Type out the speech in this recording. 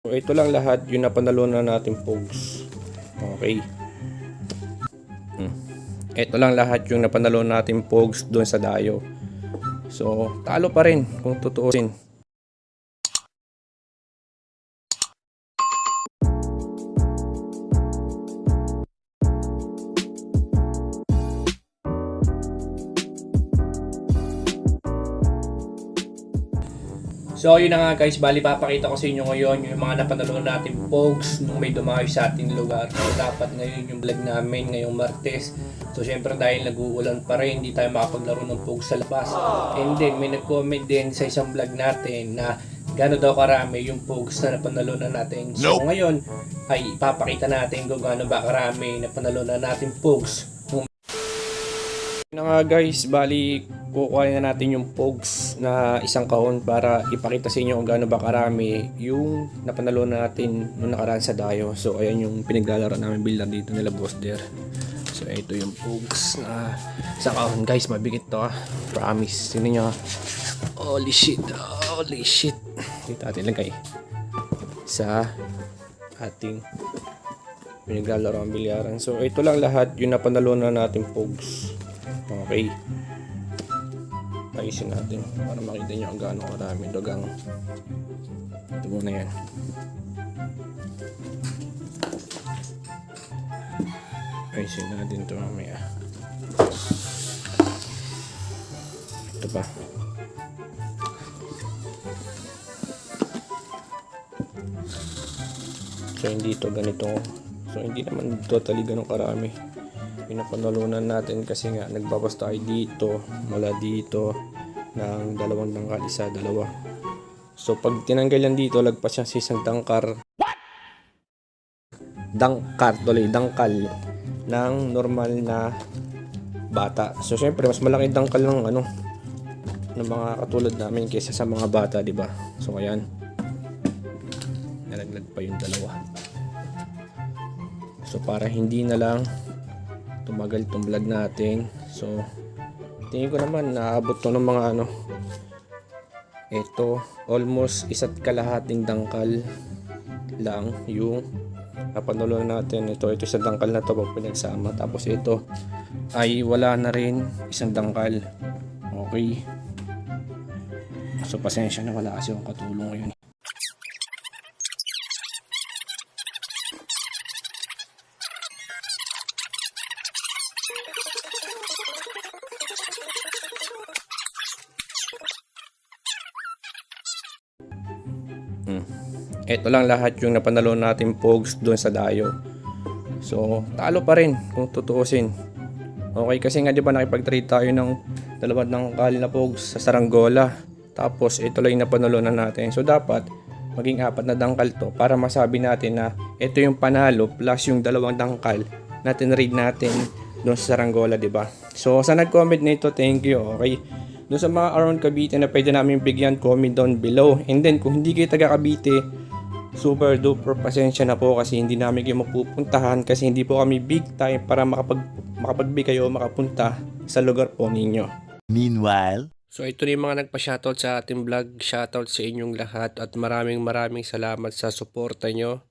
So, ito lang lahat yung napanalunan natin, folks. Okay. Ito lang lahat yung napanalunan natin, folks, doon sa dayo. So, talo pa rin kung tutuusin. So yun na nga guys, bali papakita ko sa inyo ngayon yung mga napanalunan natin folks nung may dumayo sa ating lugar. So dapat ngayon yung vlog namin ngayong Martes. So syempre dahil nag-uulan pa rin, hindi tayo makapaglaro ng folks sa labas. And then may nag-comment din sa isang vlog natin na gaano daw karami yung folks na napanalunan natin. So ngayon ay ipapakita natin kung gaano ba karami napanalunan natin folks. Na nga guys, bali kukuha na natin yung pogs na isang kahon para ipakita sa inyo kung gaano ba karami yung napanalo natin nung nakaraan sa dayo. So ayan yung pinaglalaro namin builder dito nila boss there. So ito yung pogs na isang kahon guys, mabigat to promise. Tingnan nyo, holy shit, holy shit. Dito natin lagay sa ating pinaglalaro ang bilyaran. So ito lang lahat yung napanalo na natin pogs. Okay, ayusin natin para makita nyo ang gaano karami dogang. Ito muna yan. Ayusin natin ito mamaya. Ito pa. So hindi ito ganito. So hindi naman totally ganun karami pinapanalunan natin kasi nga nagbabas tayo dito mula dito ng dalawang dangkal, isa, dalawa. So pag tinanggal yan dito, lagpas yan sa isang dangkal dangkal ng normal na bata. So syempre mas malaki dangkal ng ng mga katulad namin kaysa sa mga bata, di ba? So ayan, nalaglag pa yung dalawa. So para hindi na lang tumagal itong vlog natin. So tingin ko naman naabot to ng mga ito almost isa't kalahating dangkal lang yung napanalunan natin. Ito sa dangkal na to pag pinagsama, tapos ito ay wala na rin isang dangkal. Okay, so pasensya na, wala kasi yung katulong ngayon. Ito lang lahat yung napanalo natin pogs doon sa dayo. So talo pa rin kung tutuusin. Okay, kasi nga di ba nakipag-trade tayo ng dalawang dangkal na pogs sa Saranggola. Tapos ito lang yung napanalunan natin. So dapat maging apat na dangkal to para masabi natin na ito yung panalo plus yung dalawang dangkal na tinrade natin doon sa Saranggola, di ba? So sa nag-comment nito, thank you. Okay, doon sa mga around Cavite na pwede namin bigyan, comment down below. And then kung hindi kayo taga Cavite, super duper pasensya na po kasi hindi namin kayo mapupuntahan kasi hindi po kami big time para makapagbigay kayo makapunta sa lugar po ninyo. Meanwhile, so ito na yung mga nagpa-shoutout sa ating vlog. Shoutout sa inyong lahat at maraming salamat sa suporta nyo.